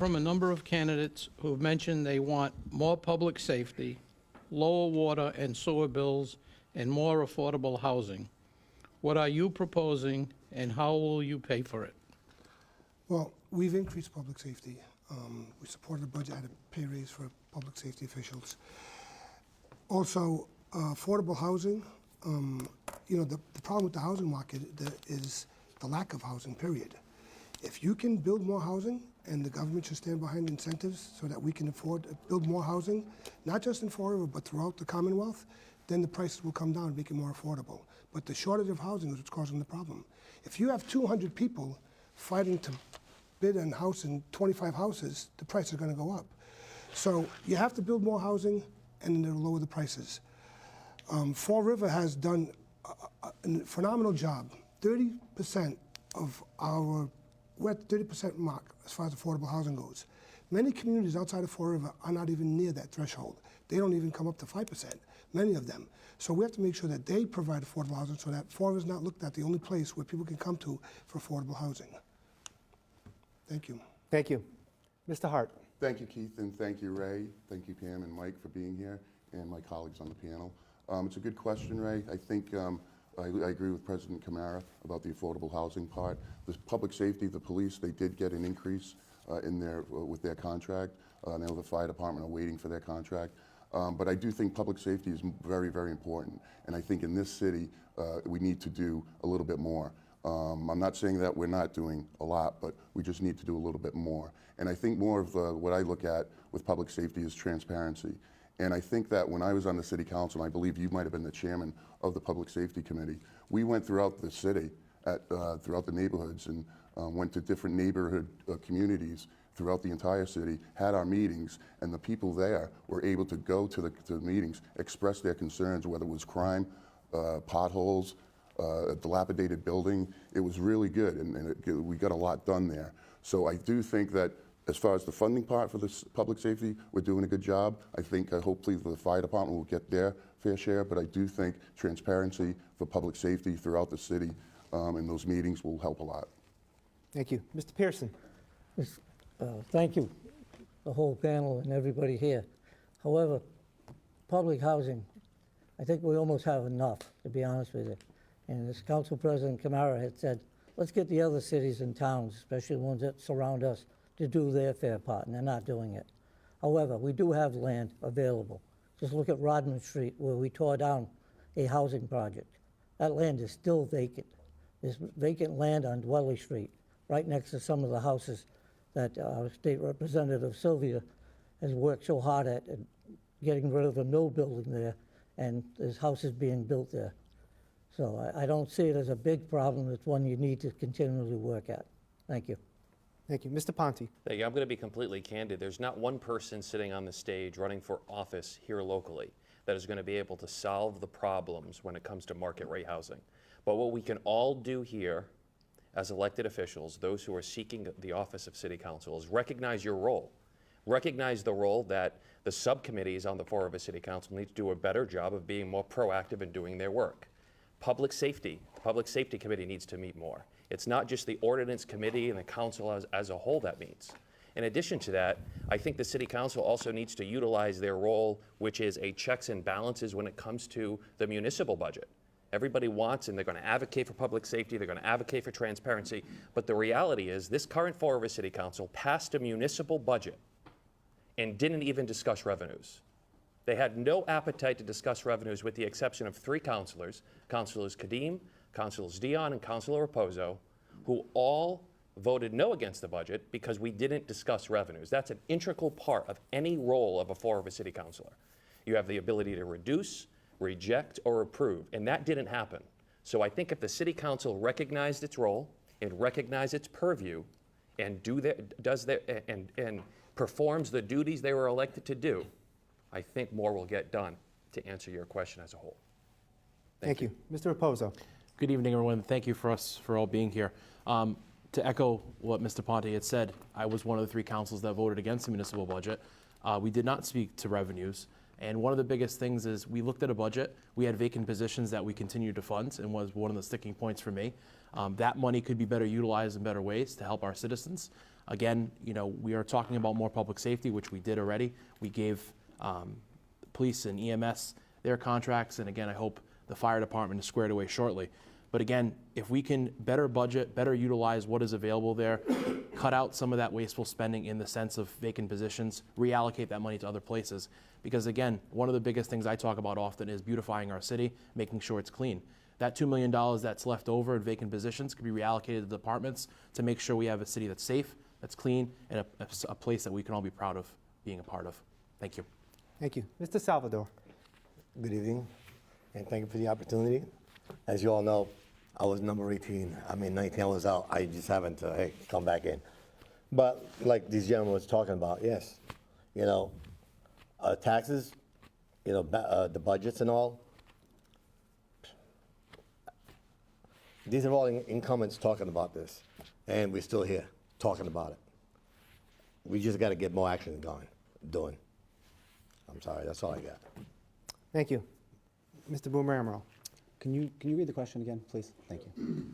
from a number of candidates who have mentioned they want more public safety, lower water and sewer bills, and more affordable housing. What are you proposing, and how will you pay for it? Well, we've increased public safety. We supported the budget at a pay raise for public safety officials. Also, affordable housing. The problem with the housing market is the lack of housing, period. If you can build more housing, and the government should stand behind incentives so that we can afford to build more housing, not just in Fall River, but throughout the Commonwealth, then the prices will come down and make it more affordable. But the shortage of housing is what's causing the problem. If you have 200 people fighting to bid on a house in 25 houses, the price is going to go up. So you have to build more housing, and then it'll lower the prices. Fall River has done a phenomenal job. 30% of we're at the 30% mark as far as affordable housing goes. Many communities outside of Fall River are not even near that threshold. They don't even come up to 5%, many of them. So we have to make sure that they provide affordable housing so that Fall River is not looked at the only place where people can come to for affordable housing. Thank you. Thank you. Mr. Hart. Thank you, Keith, and thank you, Ray. Thank you, Pam and Mike, for being here, and my colleagues on the panel. It's a good question, Ray. I think I agree with President Kamara about the affordable housing part. The public safety, the police, they did get an increase with their contract. Now the fire department are waiting for their contract. But I do think public safety is very, very important. And I think in this city, we need to do a little bit more. I'm not saying that we're not doing a lot, but we just need to do a little bit more. And I think more of what I look at with public safety is transparency. And I think that when I was on the city council, and I believe you might have been the chairman of the public safety committee, we went throughout the city, throughout the neighborhoods, and went to different neighborhood communities throughout the entire city, had our meetings, and the people there were able to go to the meetings, express their concerns, whether it was crime, potholes, a dilapidated building. It was really good, and we got a lot done there. So I do think that as far as the funding part for this public safety, we're doing a good job. I think hopefully the fire department will get their fair share, but I do think transparency for public safety throughout the city in those meetings will help a lot. Thank you. Mr. Pearson. Thank you, the whole panel and everybody here. However, public housing, I think we almost have enough, to be honest with you. And as Council President Kamara had said, let's get the other cities and towns, especially the ones that surround us, to do their fair part, and they're not doing it. However, we do have land available. Just look at Rodman Street, where we tore down a housing project. That land is still vacant. There's vacant land on Dwelly Street, right next to some of the houses that our State Representative Sylvia has worked so hard at getting rid of the mill building there, and there's houses being built there. So I don't see it as a big problem. It's one you need to continually work at. Thank you. Thank you. Mr. Ponte. Thank you. I'm going to be completely candid. There's not one person sitting on the stage running for office here locally that is going to be able to solve the problems when it comes to market rate housing. But what we can all do here as elected officials, those who are seeking the office of City Council, is recognize your role. Recognize the role that the subcommittees on the Fall River City Council need to do a better job of being more proactive in doing their work. Public Safety Committee needs to meet more. It's not just the Ordinance Committee and the Council as a whole that meets. In addition to that, I think the City Council also needs to utilize their role, which is a checks and balances when it comes to the municipal budget. Everybody wants, and they're going to advocate for public safety, they're going to advocate for transparency, but the reality is this current Fall River City Council passed a municipal budget and didn't even discuss revenues. They had no appetite to discuss revenues with the exception of 3 councilors, Councilors Kadim, Councilors Dion, and Councilor Raposo, who all voted no against the budget because we didn't discuss revenues. That's an integral part of any role of a Fall River City Councilor. You have the ability to reduce, reject, or approve, and that didn't happen. So I think if the City Council recognized its role and recognized its purview and performs the duties they were elected to do, I think more will get done to answer your question as a whole. Thank you. Mr. Raposo. Good evening, everyone. Thank you for all being here. To echo what Mr. Ponte had said, I was one of the 3 councils that voted against the municipal budget. We did not speak to revenues. And one of the biggest things is we looked at a budget. We had vacant positions that we continued to fund and was one of the sticking points for me. That money could be better utilized in better ways to help our citizens. Again, we are talking about more public safety, which we did already. We gave police and EMS their contracts, and again, I hope the fire department is squared away shortly. But again, if we can better budget, better utilize what is available there, cut out some of that wasteful spending in the sense of vacant positions, reallocate that money to other places. Because again, one of the biggest things I talk about often is beautifying our city, making sure it's clean. That $2 million that's left over in vacant positions could be reallocated to departments to make sure we have a city that's safe, that's clean, and a place that we can all be proud of being a part of. Thank you. Thank you. Mr. Salvador. Good evening, and thank you for the opportunity. As you all know, I was number 18. 19 I was out. I just haven't, hey, come back in. But like these gentlemen was talking about, yes, taxes, the budgets and all. These are all incumbents talking about this, and we're still here talking about it. We just got to get more action doing. I'm sorry, that's all I got. Thank you. Mr. Boomer Amaral. Can you read the question again, please? Thank you.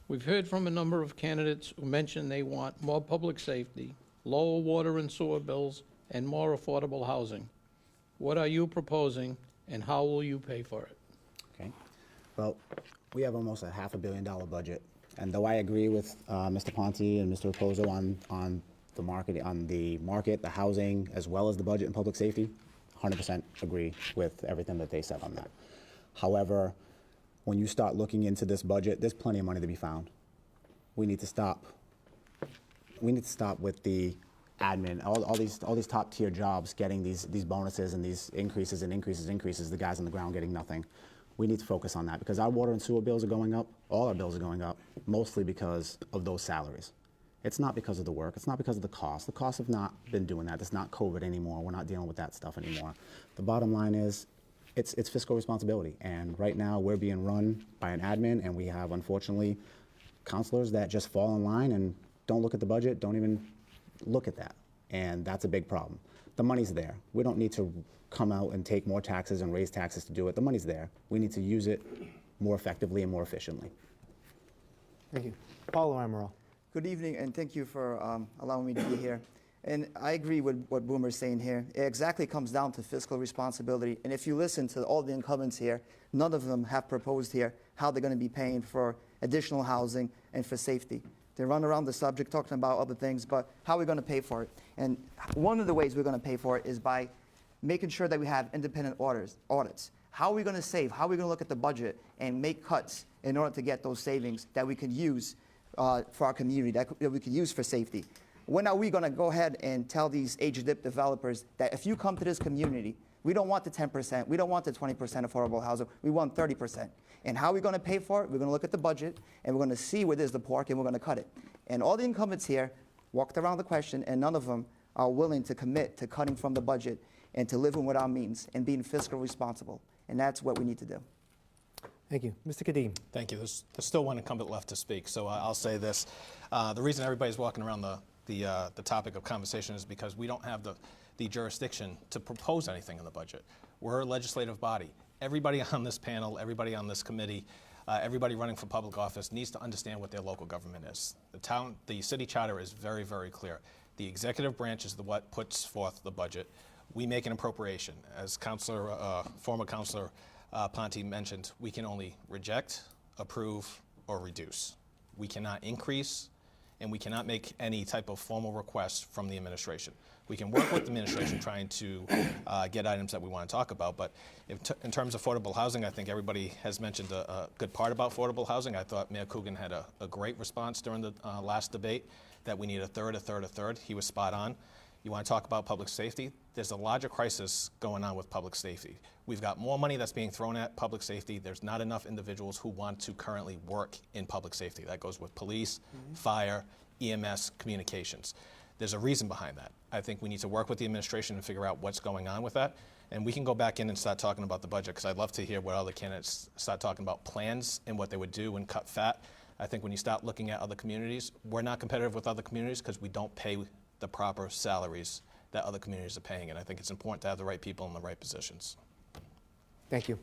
We've heard from a number of candidates who mentioned they want more public safety, lower water and sewer bills, and more affordable housing. What are you proposing, and how will you pay for it? Okay. Well, we have almost a $500 million budget, and though I agree with Mr. Ponte and Mr. Raposo on the market, the housing, as well as the budget and public safety, 100% agree with everything that they said on that. However, when you start looking into this budget, there's plenty of money to be found. We need to stop with the admin, all these top tier jobs getting these bonuses and these increases, the guys on the ground getting nothing. We need to focus on that because our water and sewer bills are going up, all our bills are going up, mostly because of those salaries. It's not because of the work, it's not because of the cost. The costs have not been doing that. It's not COVID anymore. We're not dealing with that stuff anymore. The bottom line is, it's fiscal responsibility. And right now we're being run by an admin, and we have, unfortunately, counselors that just fall in line and don't look at the budget, don't even look at that. And that's a big problem. The money's there. We don't need to come out and take more taxes and raise taxes to do it. The money's there. We need to use it more effectively and more efficiently. Thank you. Paulo Amaral. Good evening, and thank you for allowing me to be here. And I agree with what Boomer's saying here. It exactly comes down to fiscal responsibility. And if you listen to all the incumbents here, none of them have proposed here how they're going to be paying for additional housing and for safety. They run around the subject talking about other things, but how are we going to pay for it? And one of the ways we're going to pay for it is by making sure that we have independent audits. How are we going to save? How are we going to look at the budget and make cuts in order to get those savings that we can use for our community, that we can use for safety? When are we going to go ahead and tell these age-dipped developers that if you come to this community, we don't want the 10%, we don't want the 20% affordable housing, we want 30%. And how are we going to pay for it? We're going to look at the budget, and we're going to see where there's the pork, and we're going to cut it. And all the incumbents here walked around the question, and none of them are willing to commit to cutting from the budget and to living with our means and being fiscally responsible. And that's what we need to do. Thank you. Mr. Kadim. Thank you. There's still one incumbent left to speak, so I'll say this. The reason everybody's walking around the topic of conversation is because we don't have the jurisdiction to propose anything in the budget. We're a legislative body. Everybody on this panel, everybody on this committee, everybody running for public office needs to understand what their local government is. The city charter is very, very clear. The executive branch is what puts forth the budget. We make an appropriation. As former Councilor Ponte mentioned, we can only reject, approve, or reduce. We cannot increase, and we cannot make any type of formal request from the administration. We can work with the administration trying to get items that we want to talk about, but in terms of affordable housing, I think everybody has mentioned a good part about affordable housing. I thought Mayor Coogan had a great response during the last debate, that we need a third, a third, a third. He was spot on. You want to talk about public safety? There's a larger crisis going on with public safety. We've got more money that's being thrown at public safety. There's not enough individuals who want to currently work in public safety. That goes with police, fire, EMS, communications. There's a reason behind that. I think we need to work with the administration and figure out what's going on with that. And we can go back in and start talking about the budget, because I'd love to hear what other candidates start talking about plans and what they would do and cut fat. I think when you start looking at other communities, we're not competitive with other communities because we don't pay the proper salaries that other communities are paying. And I think it's important to have the right people in the right positions. Thank you.